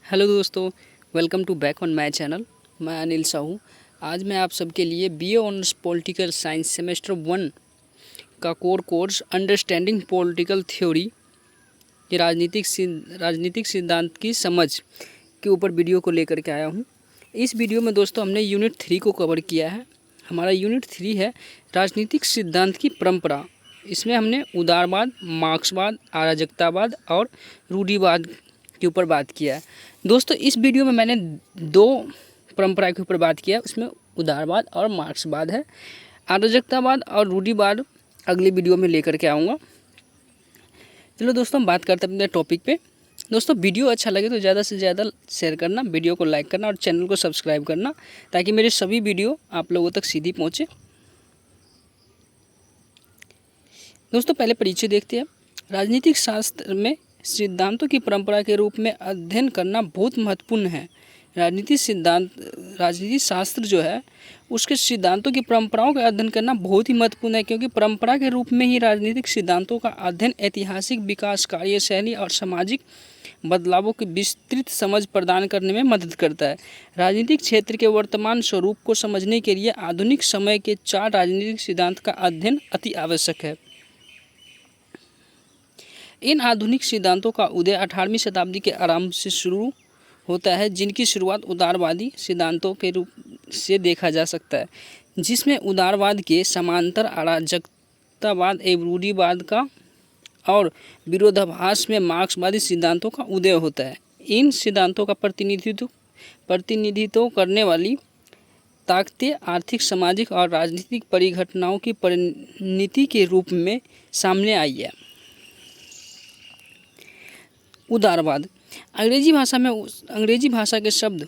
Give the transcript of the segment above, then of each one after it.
Hello दोस्तों, welcome to back on my channel. मैं अनिल साहू। आज मैं आप सबके लिए BA honours political science semester 1 का core course understanding political theory के राजनीतिक सिद्धांत की समझ के ऊपर वीडियो को लेकर के आया हूँ। इस वीडियो में दोस्तों हमने यूनिट 3 को कवर किया है। हमारा यूनिट 3 है राजनीतिक सिद्धांत की परंपरा। इसमें हमने उदारवाद, मार्क्सवाद, अराजकतावाद और रूढ़िवाद के ऊपर बात किया है। दोस्तों इस वीडियो में मैंने 2 परंपरा के ऊपर बात किया है, उसमें उदारवाद और मार्क्सवाद है। अराजकतावाद और रूढ़िवाद अगले वीडियो में लेकर के आऊँगा। चलो दोस्तों हम बात करते हैं अपने टॉपिक पे। दोस्तों वीडियो अच्छा लगे तो ज़्यादा से ज़्यादा शेयर करना, वीडियो को लाइक करना और चैनल को सब्सक्राइब करना, ताकि मेरे सभी वीडियो आप लोगों तक सीधी पहुँचे। दोस्तों पहले परिचय देखते हैं। राजनीतिक शास्त्र में सिद्धांतों की परंपरा के रूप में अध्ययन करना बहुत महत्वपूर्ण है। राजनीति शास्त्र जो है उसके सिद्धांतों की परंपराओं का अध्ययन करना बहुत ही महत्वपूर्ण है, क्योंकि परंपरा के रूप में ही राजनीतिक सिद्धांतों का अध्ययन ऐतिहासिक विकास, कार्यशैली और सामाजिक बदलावों की विस्तृत समझ प्रदान करने में मदद करता है। राजनीतिक क्षेत्र के वर्तमान स्वरूप को समझने के लिए आधुनिक समय के 4 राजनीतिक सिद्धांत का अध्ययन अति आवश्यक है। इन आधुनिक सिद्धांतों का उदय 18वीं शताब्दी के आरंभ से शुरू होता है, जिनकी शुरुआत उदारवादी सिद्धांतों के रूप से देखा जा सकता है, जिसमें उदारवाद के समांतर अराजकतावाद एवं रूढ़िवाद का और विरोधाभास में मार्क्सवादी सिद्धांतों का उदय होता है। इन सिद्धांतों का प्रतिनिधित्व करने वाली ताकतें आर्थिक, सामाजिक और राजनीतिक परिघटनाओं की परिणति के रूप में सामने आई है। उदारवाद अंग्रेजी भाषा के शब्द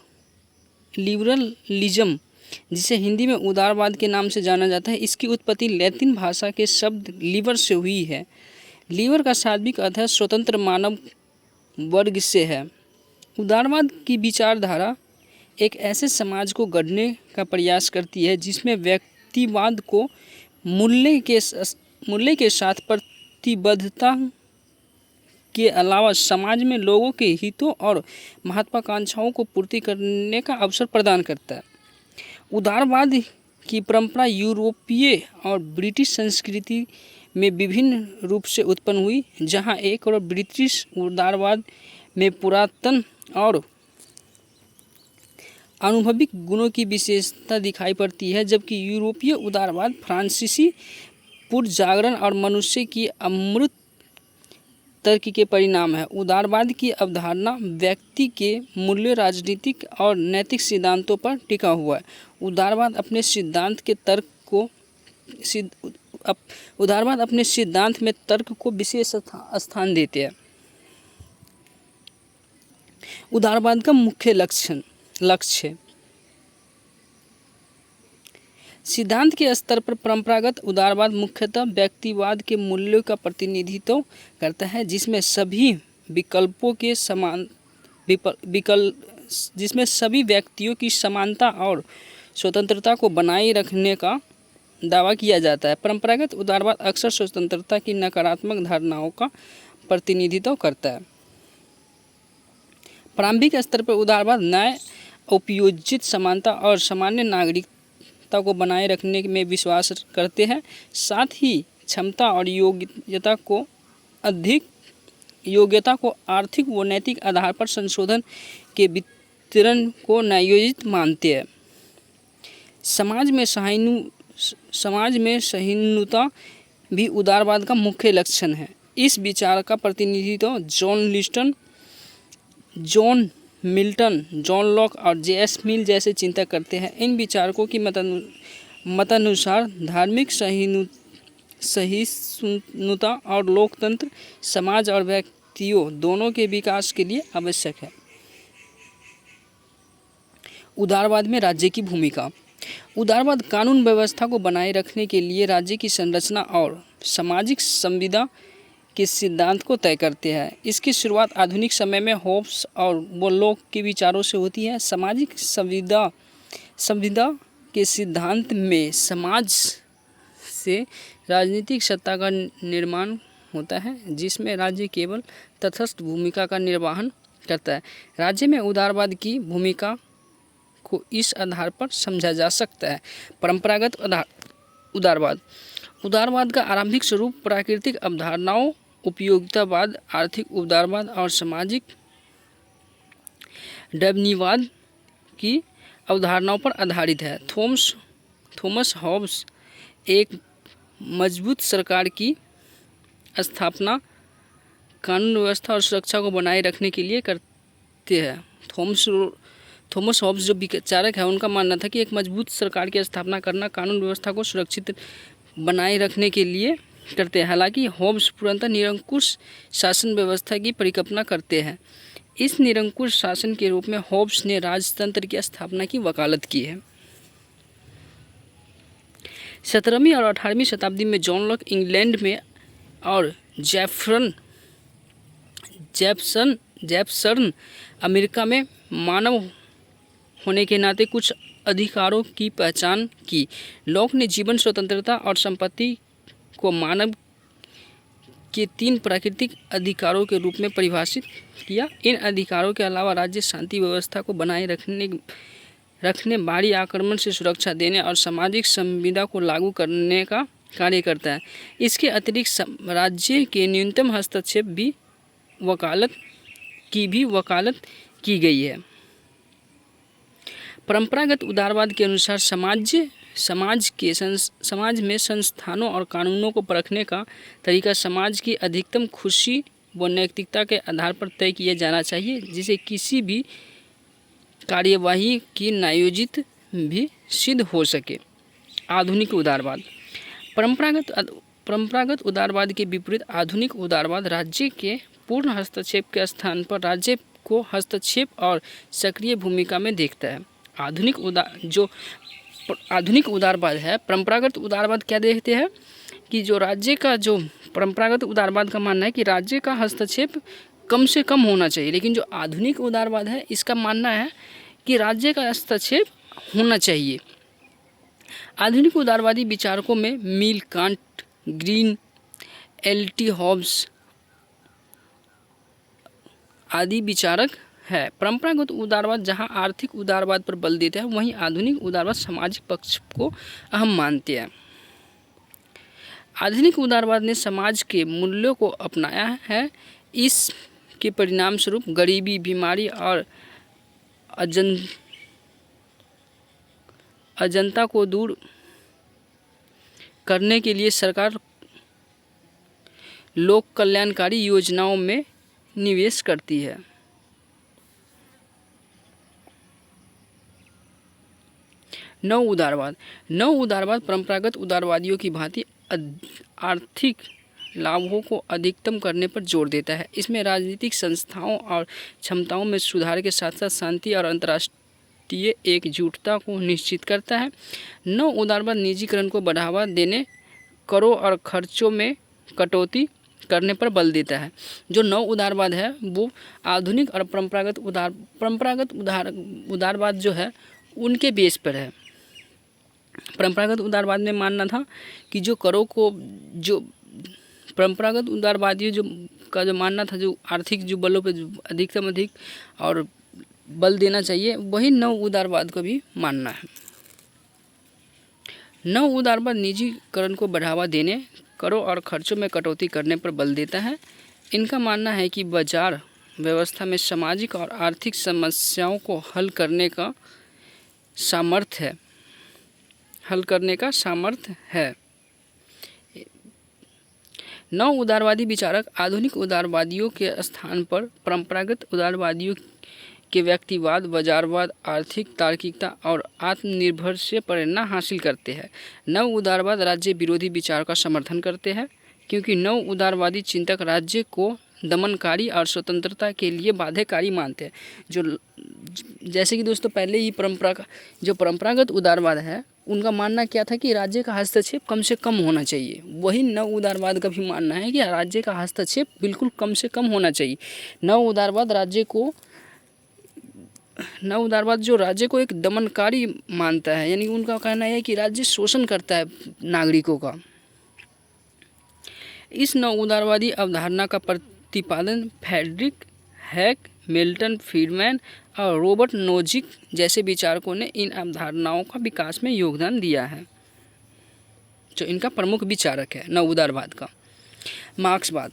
लिबरलिज्म, जिसे हिंदी में उदारवाद के नाम से जाना जाता है, इसकी उत्पत्ति लैटिन भाषा के शब्द लिबर से हुई है। लिबर का शाब्दिक अर्थ है स्वतंत्र मानव वर्ग से है। उदारवाद की विचारधारा एक ऐसे समाज को गढ़ने का प्रयास करती है जिसमें व्यक्तिवाद को मूल्य के साथ प्रतिबद्धता के अलावा समाज में लोगों के हितों और महत्वाकांक्षाओं को पूर्ति करने का अवसर प्रदान करता है। उदारवाद की परंपरा यूरोपीय और ब्रिटिश संस्कृति में विभिन्न रूप से उत्पन्न हुई, जहां एक और ब्रिटिश उदारवाद में पुरातन और अनुभविक गुणों की विशेषता दिखाई पड़ती है, जबकि यूरोपीय उदारवाद फ्रांसीसी पुनर्जागरण और मनुष्य की अमूर्त तर्क के परिणाम है। उदारवाद की अवधारणा व्यक्ति के मूल्य, राजनीतिक और नैतिक सिद्धांतों पर टिका हुआ है। उदारवाद अपने सिद्धांत में तर्क को विशेष स्थान देते हैं। उदारवाद का मुख्य लक्ष्य सिद्धांत के स्तर पर परंपरागत उदारवाद मुख्यतः व्यक्तिवाद के मूल्यों का प्रतिनिधित्व करता है, जिसमें सभी व्यक्तियों की समानता और स्वतंत्रता को बनाए रखने का दावा किया जाता है। परंपरागत उदारवाद अक्सर स्वतंत्रता की नकारात्मक धारणाओं का प्रतिनिधित्व करता है। प्रारंभिक स्तर पर उदारवाद न्याय, उपयोजित समानता और सामान्य नागरिकता को बनाए रखने में विश्वास करते हैं। साथ ही क्षमता और योग्यता को आर्थिक व नैतिक आधार पर संशोधन के वितरण को न्यायोचित मानते हैं। समाज में सहिष्णुता भी उदारवाद का मुख्य लक्षण है। इस विचार का प्रतिनिधित्व जॉन मिल्टन, जॉन लॉक और जे.एस. मिल जैसे चिंतक करते हैं। इन विचारकों की मतानुसार धार्मिक सहिष्णुता और लोकतंत्र समाज और व्यक्तियों दोनों के विकास के लिए आवश्यक है। उदारवाद में राज्य की भूमिका। उदारवाद कानून व्यवस्था को बनाए रखने के लिए राज्य की संरचना और सामाजिक संविदा के सिद्धांत को तय करते हैं। इसकी शुरुआत आधुनिक समय में होब्स और वोलोक के विचारों से होती है। सामाजिक संविदा के सिद्धांत में समाज से राजनीतिक सत्ता का निर्माण होता है, जिसमें राज्य केवल तटस्थ भूमिका का निर्वहन करता है। राज्य में उदारवाद की भूमिका को इस आधार पर समझा जा सकता है। परंपरागत उदारवाद। उदारवाद का आरंभिक स्वरूप प्राकृतिक अवधारणाओं, उपयोगितावाद, आर्थिक उदारवाद और सामाजिक डार्विनवाद की अवधारणाओं पर आधारित है। थॉमस हॉब्स एक मजबूत सरकार की स्थापना कानून व्यवस्था और सुरक्षा को बनाए रखने के लिए करते हैं। थॉमस हॉब्स जो विचारक है, उनका मानना था कि एक मजबूत सरकार की स्थापना करना कानून व्यवस्था को सुरक्षित बनाए रखने के लिए करते हैं। हालांकि हॉब्स पूर्णतः निरंकुश शासन व्यवस्था की परिकल्पना करते हैं। इस निरंकुश शासन के रूप में हॉब्स ने राजतंत्र की स्थापना की वकालत की है। 17वीं और 18वीं शताब्दी में जॉन लॉक इंग्लैंड में और जेफरसन अमेरिका में मानव होने के नाते कुछ अधिकारों की पहचान की। लॉक ने जीवन, स्वतंत्रता और संपत्ति को मानव के 3 प्राकृतिक अधिकारों के रूप में परिभाषित किया। इन अधिकारों के अलावा राज्य शांति व्यवस्था को बनाए रखने, बाहरी आक्रमण से सुरक्षा देने और सामाजिक संविदा को लागू करने का कार्य करता है। इसके अतिरिक्त राज्य के न्यूनतम हस्तक्षेप भी वकालत की गई है। परंपरागत उदारवाद के अनुसार समाज में संस्थानों और कानूनों को परखने का तरीका समाज की अधिकतम खुशी व नैतिकता के आधार पर तय किया जाना चाहिए, जिसे किसी भी कार्यवाही की न्यायोचित भी सिद्ध हो सके। आधुनिक उदारवाद। परंपरागत उदारवाद के विपरीत आधुनिक उदारवाद राज्य के पूर्ण हस्तक्षेप के स्थान पर राज्य को हस्तक्षेप और सक्रिय भूमिका में देखता है। आधुनिक उदारवाद है, परंपरागत उदारवाद क्या देखते हैं कि जो राज्य का जो परंपरागत उदारवाद का मानना है कि राज्य का हस्तक्षेप कम से कम होना चाहिए, लेकिन जो आधुनिक उदारवाद है इसका मानना है कि राज्य का हस्तक्षेप होना चाहिए। आधुनिक उदारवादी विचारकों में मिल, कांट, ग्रीन, एल.टी. हॉब्स आदि विचारक है। परंपरागत उदारवाद जहां आर्थिक उदारवाद पर बल देता है, वहीं आधुनिक उदारवाद सामाजिक पक्ष को अहम मानते हैं। आधुनिक उदारवाद ने समाज के मूल्यों को अपनाया है। इसके परिणाम स्वरूप गरीबी, बीमारी और अजंता को दूर करने के लिए सरकार लोक कल्याणकारी योजनाओं में निवेश करती है। नव उदारवाद परंपरागत उदारवादियों की भांति आर्थिक लाभों को अधिकतम करने पर जोर देता है। इसमें राजनीतिक संस्थाओं और क्षमताओं में सुधार के साथ साथ शांति और अंतर्राष्ट्रीय एकजुटता को निश्चित करता है। नव उदारवाद निजीकरण को बढ़ावा देने, करों और खर्चों में कटौती करने पर बल देता है। जो नव उदारवाद है वो आधुनिक और परंपरागत उदारवाद जो है उनके बेस पर है। परंपरागत उदारवाद में मानना था कि जो करों को जो परंपरागत उदारवादियों जो मानना था, जो आर्थिक जो बलों पे जो अधिकतम अधिक और बल देना चाहिए, वही नव उदारवाद का भी मानना है। नव उदारवाद निजीकरण को बढ़ावा देने, करों और खर्चों में कटौती करने पर बल देता है। इनका मानना है कि बाजार व्यवस्था में सामाजिक और आर्थिक समस्याओं को हल करने का सामर्थ्य है। नव उदारवादी विचारक आधुनिक उदारवादियों के स्थान पर परंपरागत उदारवादियों के व्यक्तिवाद, बाजारवाद, आर्थिक तार्किकता और आत्मनिर्भर से प्रेरणा हासिल करते हैं। नव उदारवाद राज्य विरोधी विचार का समर्थन करते हैं, क्योंकि नव उदारवादी चिंतक राज्य को दमनकारी और स्वतंत्रता के लिए बाध्यकारी मानते हैं। जैसे कि दोस्तों पहले ही परंपरागत उदारवाद है, उनका मानना क्या था कि राज्य का हस्तक्षेप कम से कम होना चाहिए। वही नव उदारवाद का भी मानना है कि राज्य का हस्तक्षेप बिल्कुल कम से कम होना चाहिए। नव उदारवाद जो राज्य को एक दमनकारी मानता है, यानी उनका कहना है कि राज्य शोषण करता है नागरिकों का। इस नव उदारवादी अवधारणा का प्रतिपादन फ्रेडरिक हैक मिल्टन फ्रीडमैन और रॉबर्ट नोजिक जैसे विचारकों ने इन अवधारणाओं का विकास में योगदान दिया है, जो इनका प्रमुख विचारक है नव उदारवाद का। मार्क्सवाद।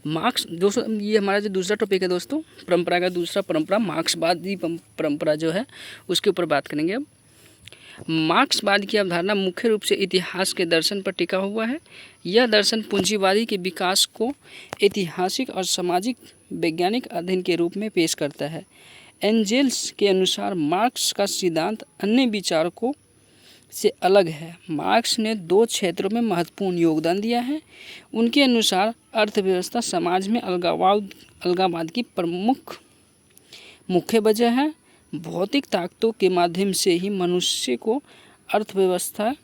मार्क्स दोस्तों, ये हमारा जो दूसरा टॉपिक है दोस्तों, परंपरा का दूसरा परंपरा मार्क्सवादी परंपरा जो है उसके ऊपर बात करेंगे अब। मार्क्सवाद की अवधारणा मुख्य रूप से इतिहास के दर्शन पर टिका हुआ है। यह दर्शन पूंजीवादी के विकास को ऐतिहासिक और सामाजिक वैज्ञानिक अध्ययन के रूप में पेश करता है। एंजेल्स के अनुसार मार्क्स का सिद्धांत अन्य विचारकों से अलग है। मार्क्स ने 2 क्षेत्रों में महत्वपूर्ण योगदान दिया है। उनके अनुसार अर्थव्यवस्था समाज में अलगाववाद की प्रमुख मुख्य वजह है। भौतिक ताकतों के माध्यम से ही मनुष्य को अर्थव्यवस्था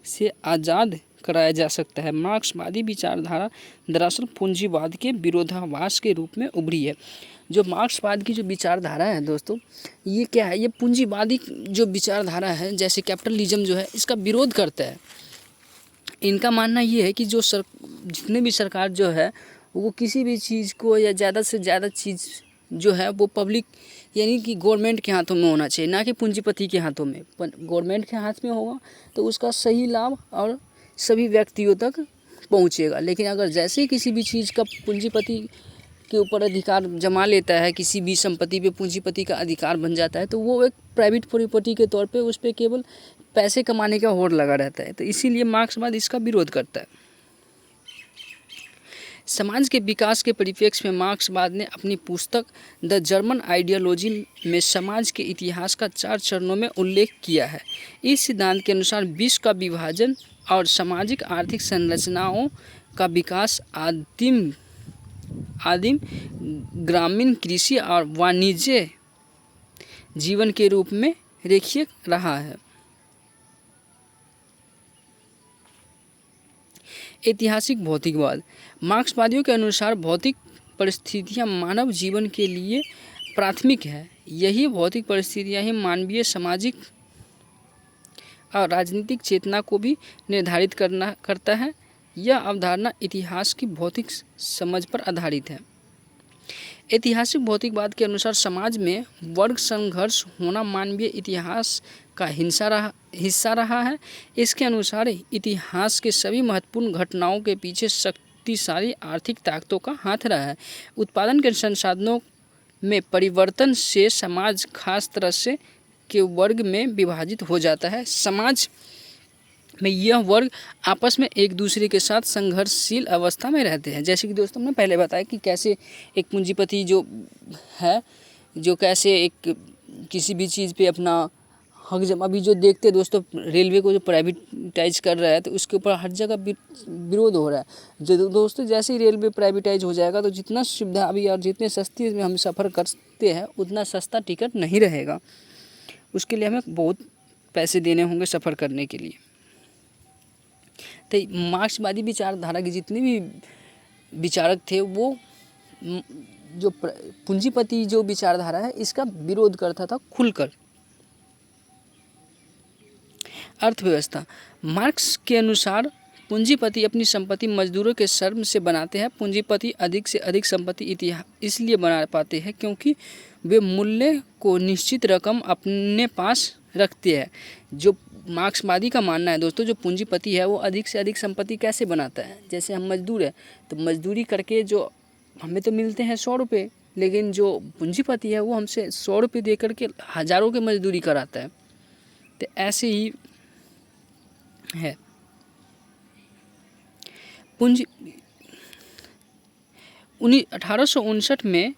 से आज़ाद कराया जा सकता है। मार्क्सवादी विचारधारा दरअसल पूंजीवाद के विरोधाभास के रूप में उभरी है। जो मार्क्सवाद की जो विचारधारा है दोस्तों, ये क्या है, ये पूंजीवादी जो विचारधारा है, जैसे कैपिटलिज्म जो है, इसका विरोध करता है। इनका मानना ये है कि जो जितने भी सरकार जो है वो किसी भी चीज़ को या ज़्यादा से ज़्यादा चीज़ जो है वो पब्लिक यानी कि गवर्नमेंट के हाथों में होना चाहिए, ना कि पूंजीपति के हाथों में। गवर्नमेंट के हाथ में होगा तो उसका सही लाभ और सभी व्यक्तियों तक पहुंचेगा। लेकिन अगर जैसे ही किसी भी चीज़ का पूंजीपति के ऊपर अधिकार जमा लेता है, किसी भी संपत्ति पे पूंजीपति का अधिकार बन जाता है, तो वो एक प्राइवेट प्रॉपर्टी के तौर पे उस पर केवल पैसे कमाने का होड़ लगा रहता है। तो इसीलिए मार्क्सवाद इसका विरोध करता है। समाज के विकास के परिप्रेक्ष्य में मार्क्सवाद ने अपनी पुस्तक द जर्मन आइडियोलॉजी में समाज के इतिहास का 4 चरणों में उल्लेख किया है। इस सिद्धांत के अनुसार विश्व का विभाजन और सामाजिक आर्थिक संरचनाओं का विकास आदिम ग्रामीण कृषि और वाणिज्य जीवन के रूप में रेखीय रहा है। ऐतिहासिक भौतिकवाद। मार्क्सवादियों के अनुसार भौतिक परिस्थितियां मानव जीवन के लिए प्राथमिक है। यही भौतिक परिस्थितियां ही मानवीय सामाजिक और राजनीतिक चेतना को भी निर्धारित करता है। यह अवधारणा इतिहास की भौतिक समझ पर आधारित है। ऐतिहासिक भौतिकवाद के अनुसार समाज में वर्ग संघर्ष होना मानवीय इतिहास का हिस्सा रहा है। इसके अनुसार इतिहास के सभी महत्वपूर्ण घटनाओं के पीछे शक्तिशाली आर्थिक ताकतों का हाथ रहा है। उत्पादन के संसाधनों में परिवर्तन से समाज खास तरह से के वर्ग में विभाजित हो जाता है। समाज में यह वर्ग आपस में एक दूसरे के साथ संघर्षशील अवस्था में रहते हैं। जैसे कि दोस्तों हमने पहले बताया कि कैसे एक पूंजीपति जो है, जो कैसे एक किसी भी चीज़ पे अपना हक जमा, अभी जो देखते हैं दोस्तों रेलवे को जो प्राइवेटाइज कर रहा है तो उसके ऊपर हर जगह विरोध हो रहा है। जो दोस्तों जैसे ही रेलवे प्राइवेटाइज हो जाएगा तो जितना सुविधा अभी और जितने सस्ती में हम सफ़र करते हैं उतना सस्ता टिकट नहीं रहेगा। उसके लिए हमें बहुत पैसे देने होंगे सफ़र करने के लिए। तो मार्क्सवादी विचारधारा के जितने भी विचारक थे वो जो पूंजीपति जो विचारधारा है इसका विरोध करता था खुलकर। अर्थव्यवस्था। मार्क्स के अनुसार पूंजीपति अपनी संपत्ति मजदूरों के श्रम से बनाते हैं। पूंजीपति अधिक से अधिक संपत्ति इसलिए बना पाते हैं क्योंकि वे मूल्य को निश्चित रकम अपने पास रखते हैं। जो मार्क्सवादी का मानना है दोस्तों, जो पूंजीपति है वो अधिक से अधिक संपत्ति कैसे बनाता है। जैसे हम मजदूर हैं तो मजदूरी करके जो हमें तो मिलते हैं 100 रुपये, लेकिन जो पूंजीपति है वो हमसे 100 रुपये दे करके हज़ारों की मजदूरी कराता है। तो ऐसे ही है। 1859 में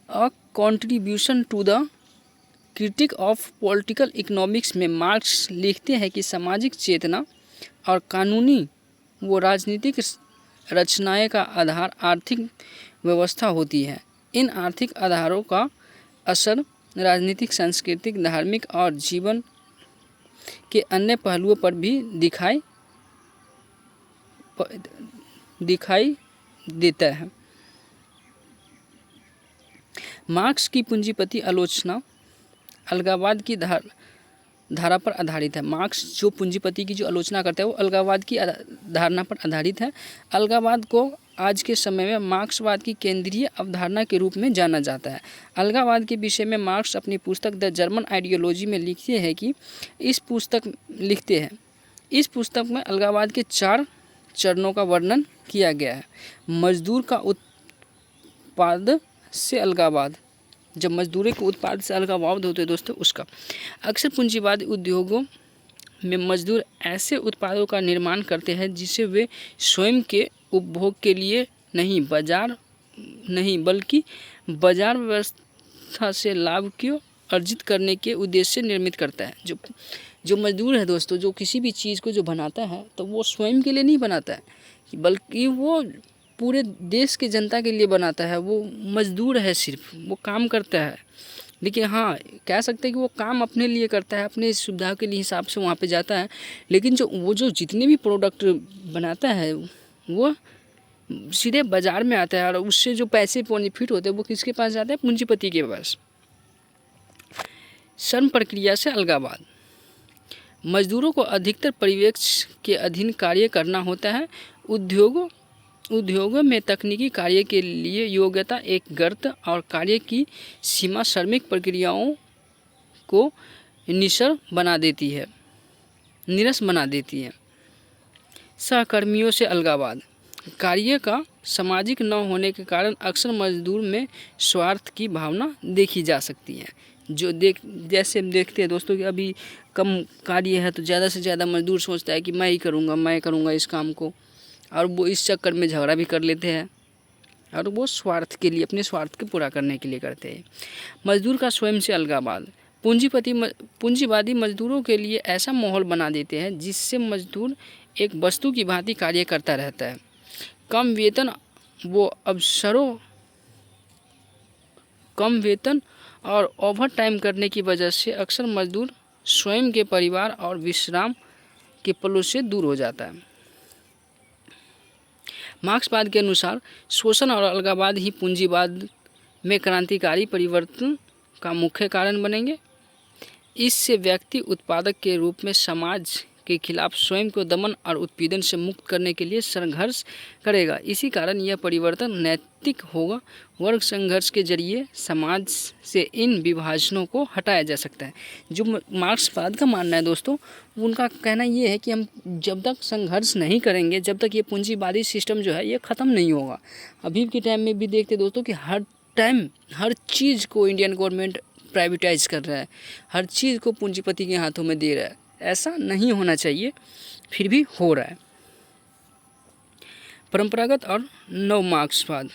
a contribution to the critique of political economics में मार्क्स लिखते हैं कि सामाजिक चेतना और कानूनी व राजनीतिक रचनाएं का आधार आर्थिक व्यवस्था होती है। इन आर्थिक आधारों का असर राजनीतिक, सांस्कृतिक, धार्मिक और जीवन के अन्य पहलुओं पर भी दिखाई देता है। मार्क्स की पूंजीपति आलोचना अलगाववाद की धारा पर आधारित है। मार्क्स जो पूंजीपति की जो आलोचना करता है वो अलगाववाद की धारणा पर आधारित है। अलगाववाद को आज के समय में मार्क्सवाद की केंद्रीय अवधारणा के रूप में जाना जाता है। अलगाववाद के विषय में मार्क्स अपनी पुस्तक द जर्मन आइडियोलॉजी में लिखते हैं। इस पुस्तक में अलगाववाद के 4 चरणों का वर्णन किया गया है। मजदूर का उत्पाद से अलगाववाद, जब मजदूरी के उत्पाद से अलगाववाद होते हैं दोस्तों उसका। अक्सर पूंजीवादी उद्योगों में मजदूर ऐसे उत्पादों का निर्माण करते हैं जिसे वे स्वयं के उपभोग के लिए नहीं बल्कि बाजार व्यवस्था से लाभ को अर्जित करने के उद्देश्य से निर्मित करता है। जो मजदूर है दोस्तों, जो किसी भी चीज़ को जो बनाता है तो वो स्वयं के लिए नहीं बनाता है, बल्कि वो पूरे देश के जनता के लिए बनाता है। वो मजदूर है, सिर्फ वो काम करता है, लेकिन हाँ कह सकते हैं कि वो काम अपने लिए करता है, अपने सुविधा के लिए हिसाब से वहाँ पे जाता है। लेकिन जो जितने भी प्रोडक्ट बनाता है वो सीधे बाज़ार में आता है और उससे जो पैसे बेनिफिट होते हैं वो किसके पास जाते हैं? पूंजीपति के पास। श्रम प्रक्रिया से अलगाववाद। मजदूरों को अधिकतर परिवेश के अधीन कार्य करना होता है। उद्योगों में तकनीकी कार्य के लिए योग्यता एक गर्त और कार्य की सीमा श्रमिक प्रक्रियाओं को नीरस बना देती है। सहकर्मियों से अलगाववाद। कार्य का सामाजिक न होने के कारण अक्सर मजदूर में स्वार्थ की भावना देखी जा सकती है। जैसे हम देखते हैं दोस्तों कि अभी कम कार्य है तो ज़्यादा से ज़्यादा मजदूर सोचता है कि मैं करूँगा इस काम को, और वो इस चक्कर में झगड़ा भी कर लेते हैं और वो स्वार्थ के लिए, अपने स्वार्थ को पूरा करने के लिए करते हैं। मजदूर का स्वयं से अलगाववाद। पूंजीवादी मजदूरों के लिए ऐसा माहौल बना देते हैं जिससे मजदूर एक वस्तु की भांति कार्य करता रहता है। कम वेतन और ओवर टाइम करने की वजह से अक्सर मजदूर स्वयं के परिवार और विश्राम के पलों से दूर हो जाता है। मार्क्सवाद के अनुसार शोषण और अलगाववाद ही पूंजीवाद में क्रांतिकारी परिवर्तन का मुख्य कारण बनेंगे। इससे व्यक्ति उत्पादक के रूप में समाज के खिलाफ स्वयं को दमन और उत्पीड़न से मुक्त करने के लिए संघर्ष करेगा। इसी कारण यह परिवर्तन नैतिक होगा। वर्ग संघर्ष के जरिए समाज से इन विभाजनों को हटाया जा सकता है। जो मार्क्सवाद का मानना है दोस्तों, उनका कहना ये है कि हम जब तक संघर्ष नहीं करेंगे, जब तक ये पूंजीवादी सिस्टम जो है ये ख़त्म नहीं होगा। अभी के टाइम में भी देखते दोस्तों कि हर टाइम हर चीज़ को इंडियन गवर्नमेंट प्राइवेटाइज कर रहा है, हर चीज़ को पूंजीपति के हाथों में दे रहा है। ऐसा नहीं होना चाहिए, फिर भी हो रहा है। परंपरागत और नव मार्क्सवाद।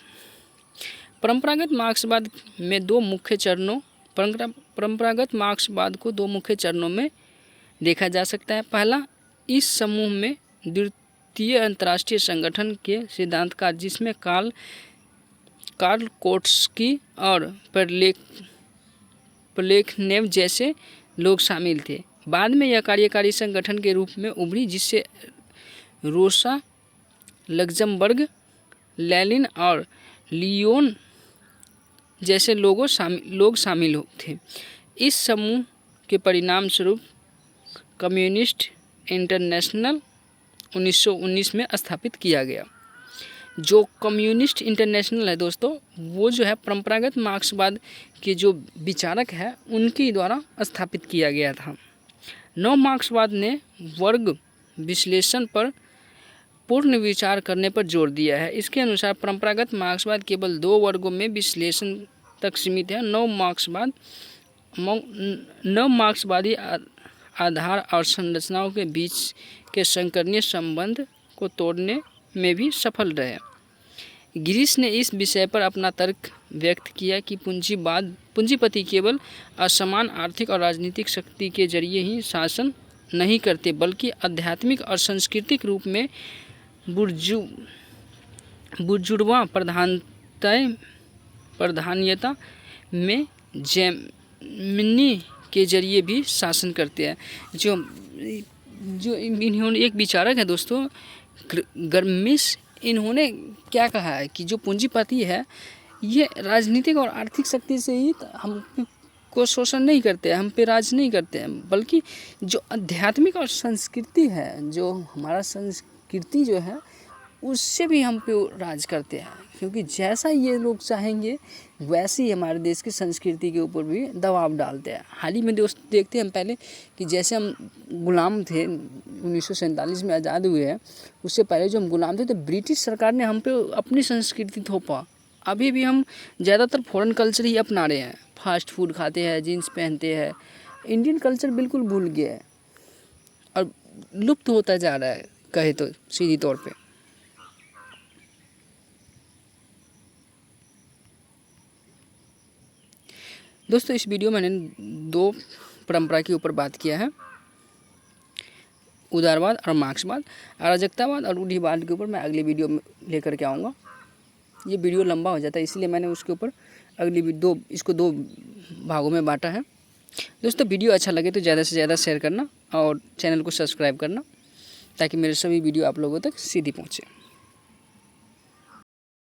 परंपरागत मार्क्सवाद को 2 मुख्य चरणों में देखा जा सकता है। पहला, इस समूह में द्वितीय अंतर्राष्ट्रीय संगठन के सिद्धांतकार, जिसमें कार्ल कोट्स्की और प्लेखनेव जैसे लोग शामिल थे। बाद में यह कार्यकारी संगठन के रूप में उभरी, जिससे रोसा लग्जमबर्ग, लेनिन और लियोन जैसे लोग शामिल थे। इस समूह के परिणाम स्वरूप कम्युनिस्ट इंटरनेशनल 1919 में स्थापित किया गया। जो कम्युनिस्ट इंटरनेशनल है दोस्तों, वो जो है परंपरागत मार्क्सवाद के जो विचारक है उनके द्वारा स्थापित किया गया था। नव मार्क्सवाद ने वर्ग विश्लेषण पर पूर्ण विचार करने पर जोर दिया है। इसके अनुसार परंपरागत मार्क्सवाद केवल 2 वर्गों में विश्लेषण तक सीमित है। नव मार्क्सवादी आधार और संरचनाओं के बीच के संकरनीय संबंध को तोड़ने में भी सफल रहे। ग्रीस ने इस विषय पर अपना तर्क व्यक्त किया कि पूंजीपति केवल असमान आर्थिक और राजनीतिक शक्ति के जरिए ही शासन नहीं करते, बल्कि आध्यात्मिक और सांस्कृतिक रूप में बुर्जुआ प्रधानता में जेमिनी के जरिए भी शासन करते हैं। जो इन्होंने एक विचारक है दोस्तों, गर्मिश, इन्होंने क्या कहा है कि जो पूंजीपति है ये राजनीतिक और आर्थिक शक्ति से ही हम को शोषण नहीं करते हैं, हम पे राज नहीं करते हैं, बल्कि जो आध्यात्मिक और संस्कृति है, जो हमारा संस्कृति जो है उससे भी हम पे राज करते हैं। क्योंकि जैसा ये लोग चाहेंगे वैसे ही हमारे देश की संस्कृति के ऊपर भी दबाव डालते हैं। हाल ही में दोस्त देखते हैं हम पहले कि जैसे हम गुलाम थे, 1947 में आज़ाद हुए हैं, उससे पहले जो हम गुलाम थे तो ब्रिटिश सरकार ने हम पे अपनी संस्कृति थोपा। अभी भी हम ज़्यादातर फॉरेन कल्चर ही अपना रहे हैं, फास्ट फूड खाते हैं, जीन्स पहनते हैं, इंडियन कल्चर बिल्कुल भूल गया है और लुप्त होता जा रहा है कहे तो सीधी तौर पे। दोस्तों इस वीडियो में मैंने 2 परंपरा के ऊपर बात किया है, उदारवाद और मार्क्सवाद। अराजकतावाद और रूढ़िवाद के ऊपर मैं अगली वीडियो में लेकर के आऊँगा। ये वीडियो लंबा हो जाता है इसलिए मैंने उसके ऊपर इसको 2 भागों में बांटा है। दोस्तों वीडियो अच्छा लगे तो ज़्यादा से ज़्यादा शेयर करना और चैनल को सब्सक्राइब करना ताकि मेरे सभी वीडियो आप लोगों तक सीधी पहुँचे।